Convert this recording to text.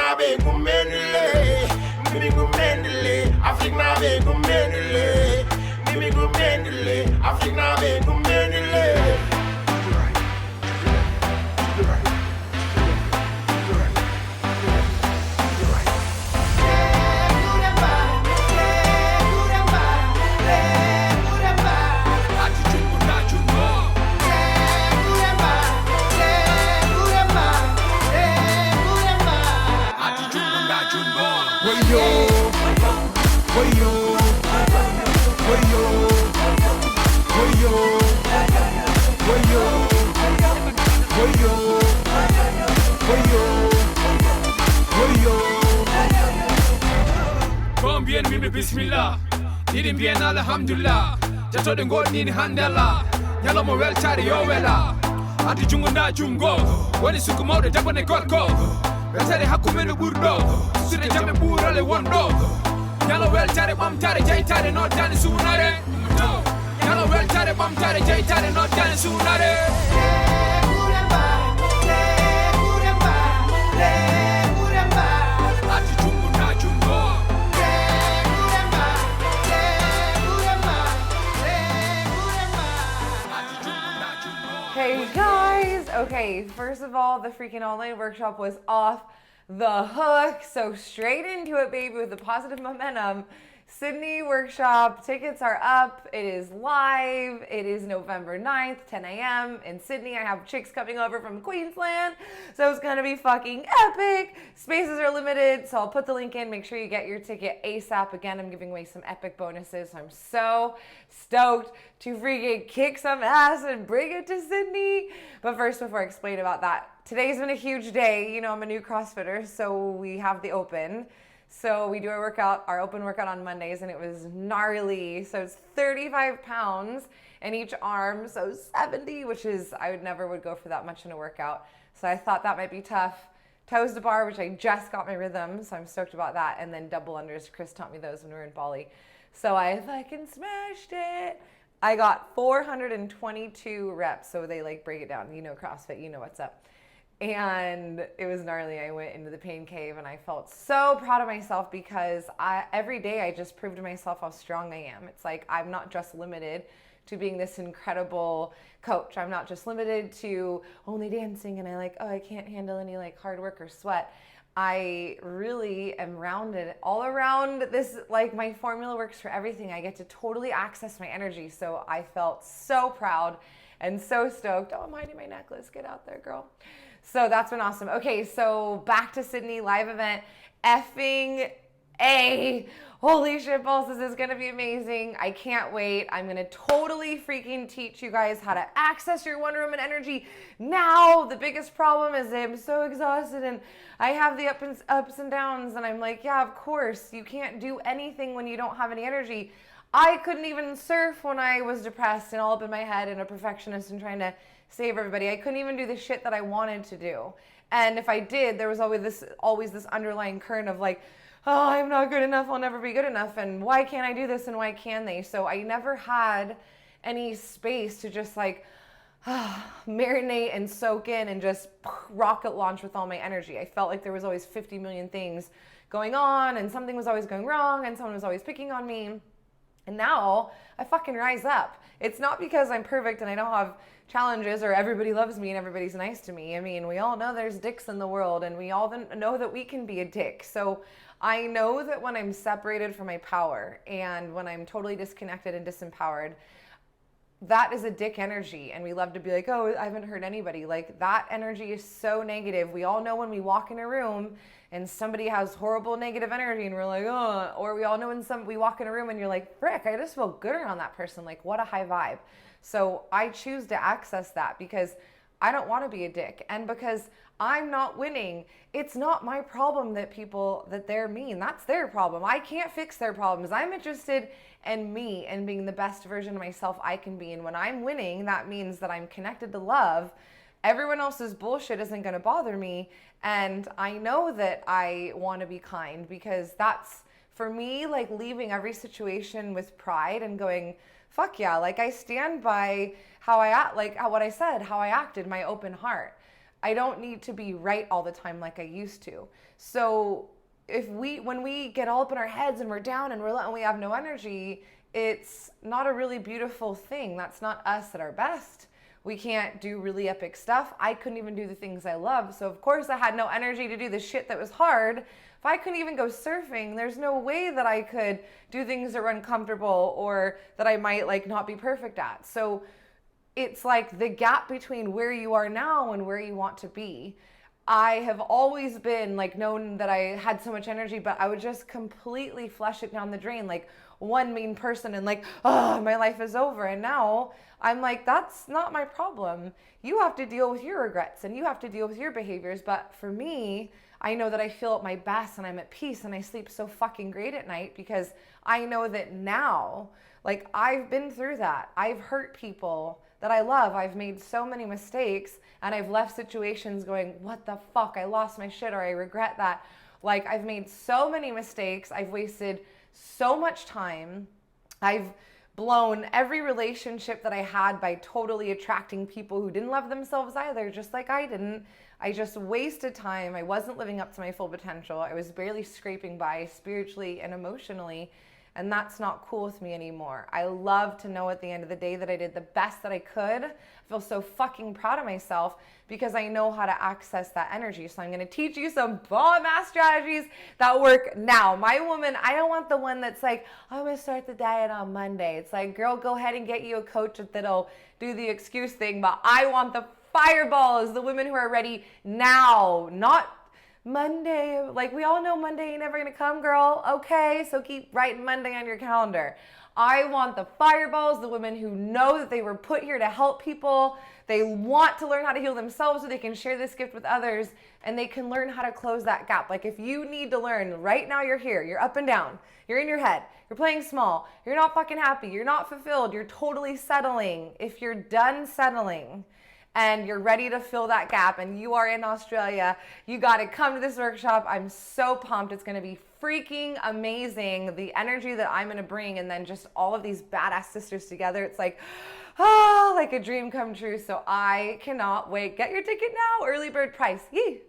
na be gumendele, mimi gumendele, Africa na be gumendele, mimi gumendele, Africa na be gumendele. Bien, mimi bismillah. Didin bien, alhamdulillah. Jato den god nini handela. Yalo mo wel chari yo wela. Anti jungo na jungo. Wani suku mo de japane gorko. Betare hakumenu burdo. Sire jame burale wondo. Yalo wel chari bam chari jay chari not dani sunare. Yalo wel chari bam chari jay chari not dani sunare. Hey guys! Okay, first of all, the freaking online workshop was off the hook. So straight into it, baby, with the positive momentum. Sydney workshop, tickets are up. It is live. It is November 9th, 10 a.m. in Sydney. I have chicks coming over from Queensland. So it's gonna be fucking epic. Spaces are limited, so I'll put the link in. Make sure you get your ticket ASAP. Again, I'm giving away some epic bonuses. So I'm so stoked to freaking kick some ass and bring it to Sydney. But first, before I explain about that, today's been a huge day. You know, I'm a new CrossFitter, so we have the open. So we do our open workout on Mondays, and it was gnarly. So it's 35 pounds in each arm, so 70, which is, I would never go for that much in a workout. So I thought that might be tough. Toes to bar, which I just got my rhythm, so I'm stoked about that. And then double unders, Chris taught me those when we were in Bali. So I fucking smashed it. I got 422 reps, so they like break it down. You know CrossFit, you know what's up. And it was gnarly. I went into the pain cave and I felt so proud of myself because every day I just proved to myself how strong I am. It's like I'm not just limited to being this incredible coach. I'm not just limited to only dancing and I can't handle any like hard work or sweat. I really am rounded all around this, like my formula works for everything. I get to totally access my energy. So I felt so proud and so stoked. Oh, I'm hiding my necklace. Get out there, girl. So that's been awesome. Okay, so back to Sydney, live event. Effing A. Holy shit balls, this is gonna be amazing. I can't wait. I'm gonna totally freaking teach you guys how to access your Wonder Woman energy now. The biggest problem is I'm so exhausted and I have the ups and downs and I'm like, yeah, of course. You can't do anything when you don't have any energy. I couldn't even surf when I was depressed and all up in my head and a perfectionist and trying to save everybody. I couldn't even do the shit that I wanted to do. And if I did, there was always this underlying current of like, oh, I'm not good enough, I'll never be good enough, and why can't I do this and why can they? So I never had any space to just like marinate and soak in and just rocket launch with all my energy. I felt like there was always 50 million things going on and something was always going wrong and someone was always picking on me. And now I fucking rise up. It's not because I'm perfect and I don't have challenges or everybody loves me and everybody's nice to me. I mean, we all know there's dicks in the world and we all know that we can be a dick. So I know that when I'm separated from my power and when I'm totally disconnected and disempowered, that is a dick energy. And we love to be like, oh, I haven't hurt anybody. Like that energy is so negative. We all know when we walk in a room and somebody has horrible negative energy and we're like, oh, or we all know when we walk in a room and you're like, frick, I just feel good around that person. Like what a high vibe. So I choose to access that because I don't want to be a dick. And because I'm not winning, it's not my problem that they're mean. That's their problem. I can't fix their problems. I'm interested in me and being the best version of myself I can be. And when I'm winning, that means that I'm connected to love. Everyone else's bullshit isn't going to bother me. And I know that I want to be kind because that's, for me, like leaving every situation with pride and going, fuck yeah, like I stand by how I act, like what I said, how I acted, my open heart. I don't need to be right all the time like I used to. So when we get all up in our heads and we're down and we have no energy, it's not a really beautiful thing. That's not us at our best. We can't do really epic stuff. I couldn't even do the things I love. So of course I had no energy to do the shit that was hard. If I couldn't even go surfing, there's no way that I could do things that were uncomfortable or that I might like not be perfect at. So it's like the gap between where you are now and where you want to be. I have always been like known that I had so much energy, but I would just completely flush it down the drain, like one mean person, and like, oh, my life is over. And now I'm like, that's not my problem. You have to deal with your regrets and you have to deal with your behaviors. But for me, I know that I feel at my best and I'm at peace and I sleep so fucking great at night because I know that now, like, I've been through that. I've hurt people that I love. I've made so many mistakes and I've left situations going, what the fuck? I lost my shit, or I regret that. Like, I've made so many mistakes. I've wasted so much time. I've blown every relationship that I had by totally attracting people who didn't love themselves either, just like I didn't. I just wasted time. I wasn't living up to my full potential. I was barely scraping by spiritually and emotionally. And that's not cool with me anymore. I love to know at the end of the day that I did the best that I could. I feel so fucking proud of myself because I know how to access that energy. So I'm going to teach you some bomb-ass strategies that work now. My woman, I don't want the one that's like, I'm going to start the diet on Monday. It's like, girl, go ahead and get you a coach that'll do the excuse thing. But I want the fireballs, the women who are ready now, not Monday. Like, we all know Monday ain't never gonna come, girl. Okay, so keep writing Monday on your calendar. I want the fireballs, the women who know that they were put here to help people. They want to learn how to heal themselves so they can share this gift with others and they can learn how to close that gap. Like, if you need to learn right now, you're here, you're up and down, you're in your head, you're playing small, you're not fucking happy, you're not fulfilled, you're totally settling. If you're done settling and you're ready to fill that gap and you are in Australia, you got to come to this workshop. I'm so pumped. It's going to be freaking amazing. The energy that I'm going to bring, and then just all of these badass sisters together. It's like, like a dream come true. So I cannot wait. Get your ticket now. Early bird price. Yee.